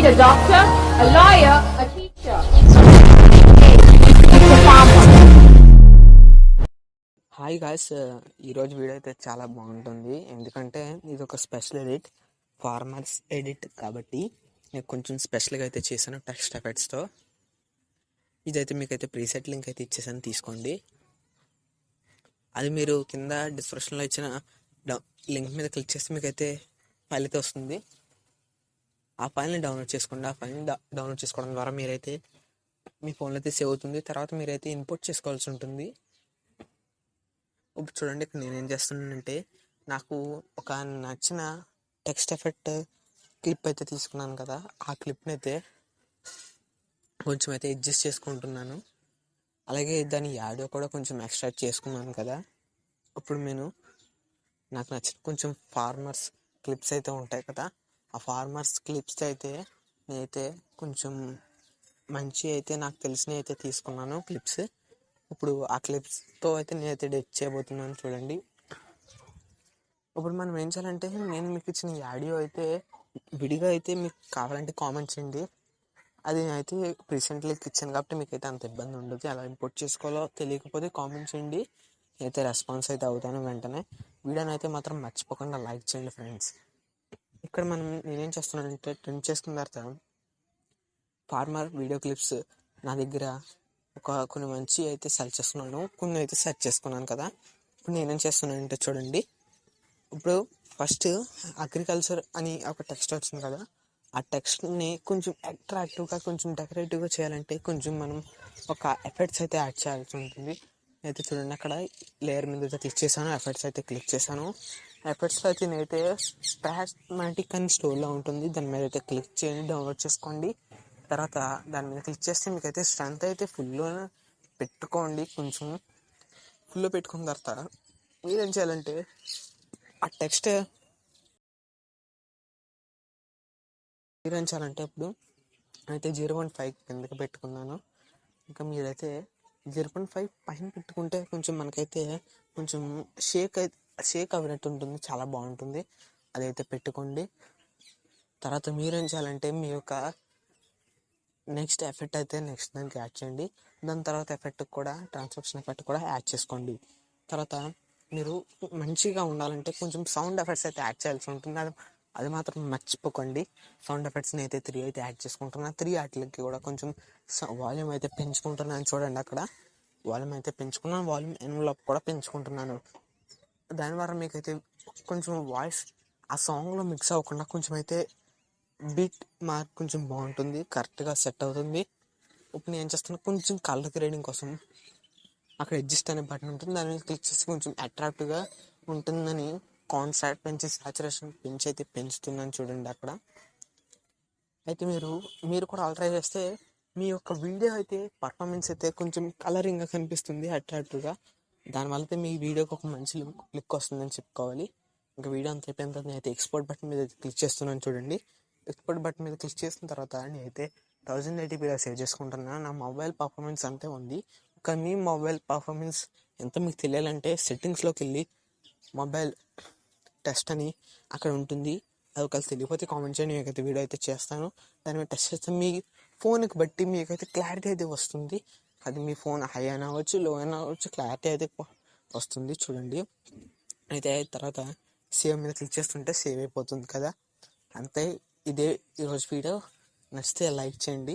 need a doctor, a lawyer, a teacher. It's a farmer. Hi guys, ఈరోజు video అయితే చాలా బాగుంటుంది. ఎందుకంటే ఇది ఒక స్పెషల్ ఎడిట్, ఫార్మర్స్ ఎడిట్ కాబట్టి నేను కొంచెం స్పెషల్గా అయితే చేశాను టెక్స్ట్ ఎఫెక్ట్స్తో. ఇదైతే మీకైతే ప్రీసెట్ లింక్ అయితే ఇచ్చేసాను, తీసుకోండి. అది మీరు కింద డిస్క్రిప్షన్లో ఇచ్చిన లింక్ మీద క్లిక్ చేస్తే మీకైతే ఫైల్ అయితే వస్తుంది. ఆ ఫైల్ని డౌన్లోడ్ చేసుకోండి. ఆ ఫైల్ని డౌన్లోడ్ చేసుకోవడం ద్వారా మీరైతే మీ ఫోన్లో అయితే సేవ్ అవుతుంది. తర్వాత మీరైతే ఇంపోర్ట్ చేసుకోవాల్సి ఉంటుంది. ఇప్పుడు చూడండి, ఇక్కడ నేనేం చేస్తున్నానంటే నాకు ఒక నచ్చిన టెక్స్ట్ ఎఫెక్ట్ క్లిప్ అయితే తీసుకున్నాను కదా, ఆ క్లిప్ని అయితే కొంచెం అయితే అడ్జస్ట్ చేసుకుంటున్నాను. అలాగే దాని ఆడియో కూడా కొంచెం ఎక్స్ట్రాక్ట్ చేసుకున్నాను కదా. ఇప్పుడు నాకు నచ్చిన కొంచెం ఫార్మర్స్ క్లిప్స్ అయితే ఉంటాయి కదా, ఆ ఫార్మర్స్ క్లిప్స్ అయితే నేనైతే కొంచెం మంచి అయితే నాకు తెలిసినవి అయితే తీసుకున్నాను క్లిప్స్. ఇప్పుడు ఆ క్లిప్స్తో అయితే నేనైతే ఎడిట్ చేయబోతున్నాను. చూడండి, ఇప్పుడు మనం ఏం చేయాలంటే నేను మీకు ఇచ్చిన ఈ ఆడియో అయితే విడిగా అయితే మీకు కావాలంటే కామెంట్ చేయండి. అది నేనైతే రీసెంట్లీ ఇచ్చాను కాబట్టి మీకు అయితే అంత ఇబ్బంది ఉండదు. ఎలా ఇంపోర్ట్ చేసుకోవాలో తెలియకపోతే కామెంట్ చేయండి, నేనైతే రెస్పాన్స్ అయితే అవుతాను వెంటనే. వీడియోని అయితే మాత్రం మర్చిపోకుండా లైక్ చేయండి ఫ్రెండ్స్. ఇక్కడ నేనేం చేస్తున్నానంటే ట్రిమ్ చేసుకున్న తర్వాత ఫార్మర్ వీడియో క్లిప్స్ నా దగ్గర కొన్ని మంచి అయితే సెలెక్ట్ చేసుకున్నాను, కొన్ని అయితే సెర్చ్ చేసుకున్నాను కదా. ఇప్పుడు నేనేం చేస్తున్నానంటే చూడండి, ఇప్పుడు ఫస్ట్ అగ్రికల్చర్ అని ఒక టెక్స్ట్ వచ్చింది కదా, ఆ టెక్స్ట్ని కొంచెం అట్రాక్టివ్గా కొంచెం డెకరేటివ్గా చేయాలంటే కొంచెం మనం ఒక ఎఫెక్ట్స్ అయితే యాడ్ చేయాల్సి ఉంటుంది. అయితే చూడండి, అక్కడ లేయర్ మీద అయితే క్లిక్ చేశాను, ఎఫెక్ట్స్ అయితే క్లిక్ చేశాను. ఎఫెక్ట్స్లో అయితే నేనైతే స్పాస్మాటిక్ అని స్టోర్లో ఉంటుంది, దాని మీద అయితే క్లిక్ చేయండి, డౌన్లోడ్ చేసుకోండి. తర్వాత దాని మీద క్లిక్ చేస్తే మీకైతే స్ట్రెంత్ అయితే ఫుల్లో పెట్టుకోండి. కొంచెం ఫుల్లో పెట్టుకున్న తర్వాత మీరేం చేయాలంటే ఆ టెక్స్ట్ మీరేం చేయాలంటే ఇప్పుడు అయితే 0.5 కిందకి పెట్టుకున్నాను. ఇంకా మీరైతే 0.5 పైన పెట్టుకుంటే కొంచెం మనకైతే కొంచెం షేక్ అవినట్టు ఉంటుంది, చాలా బాగుంటుంది. అదైతే పెట్టుకోండి. తర్వాత మీరేం చేయాలంటే మీ యొక్క నెక్స్ట్ ఎఫెక్ట్ అయితే దానికి యాడ్ చేయండి. దాని తర్వాత ఎఫెక్ట్ కూడా ట్రాన్స్క్రిప్షన్ ఎఫెక్ట్ కూడా యాడ్ చేసుకోండి. తర్వాత మీరు మంచిగా ఉండాలంటే కొంచెం సౌండ్ ఎఫెక్ట్స్ అయితే యాడ్ చేయాల్సి ఉంటుంది. అది మాత్రం మర్చిపోకండి. సౌండ్ ఎఫెక్ట్స్ని అయితే 3 అయితే యాడ్ చేసుకుంటున్నాను. 3 వాటికి కూడా కొంచెం వాల్యూమ్ అయితే పెంచుకుంటున్నాను. చూడండి, అక్కడ వాల్యూమ్ అయితే పెంచుకున్నాను, వాల్యూమ్ ఎన్వలప్ కూడా పెంచుకుంటున్నాను. దాని ద్వారా మీకైతే కొంచెం వాయిస్ ఆ సాంగ్లో మిక్స్ అవ్వకుండా కొంచెం అయితే బీట్ మార్క్ కొంచెం బాగుంటుంది, కరెక్ట్గా సెట్ అవుతుంది. ఇప్పుడు నేను ఏం చేస్తాను, కొంచెం కలర్ గ్రేడింగ్ కోసం అక్కడ అడ్జస్ట్ అనే బటన్ ఉంటుంది, దాని మీద క్లిక్ చేసి కొంచెం అట్రాక్టివ్గా ఉంటుందని కాన్ట్రాస్ట్ పెంచి సాచురేషన్ పెంచి అయితే పెంచుతున్నాను. చూడండి, అక్కడ అయితే మీరు కూడా ఆల్ ట్రై చేస్తే మీ యొక్క వీడియో అయితే పర్ఫార్మెన్స్ అయితే కొంచెం కలరింగ్గా కనిపిస్తుంది, అట్రాక్టివ్గా. దానివల్ల అయితే మీ వీడియోకి ఒక మంచి లుక్ వస్తుందని చెప్పుకోవాలి. ఇంకా వీడియో అంత అయిపోయిన తర్వాత నేనైతే ఎక్స్పోర్ట్ బటన్ మీద క్లిక్ చేస్తున్నాను. చూడండి, ఎక్స్పోర్ట్ బటన్ మీద క్లిక్ చేసిన తర్వాత నేనైతే 1080pలో సేవ్ చేసుకుంటున్నాను. నా మొబైల్ పర్ఫార్మెన్స్ అంతే ఉంది. కానీ మీ మొబైల్ పర్ఫార్మెన్స్ ఎంత మీకు తెలియాలంటే సెట్టింగ్స్లోకి వెళ్ళి మొబైల్ టెస్ట్ అని అక్కడ ఉంటుంది, అది ఒకవేళ తెలియకపోతే కామెంట్ చేయండి, మీకైతే వీడియో అయితే చేస్తాను. దాని మీద టెస్ట్ చేస్తే మీ ఫోన్కి బట్టి మీకైతే క్లారిటీ అయితే వస్తుంది. అది మీ ఫోన్ హై అయినా అవ్వచ్చు, లో అయినా అవ్వచ్చు, క్లారిటీ అయితే వస్తుంది. చూడండి, అయితే తర్వాత సేవ్ మీద క్లిక్ చేస్తుంటే సేవ్ అయిపోతుంది కదా. అంతే, ఇదే ఈరోజు వీడియో. నచ్చితే లైక్ చేయండి.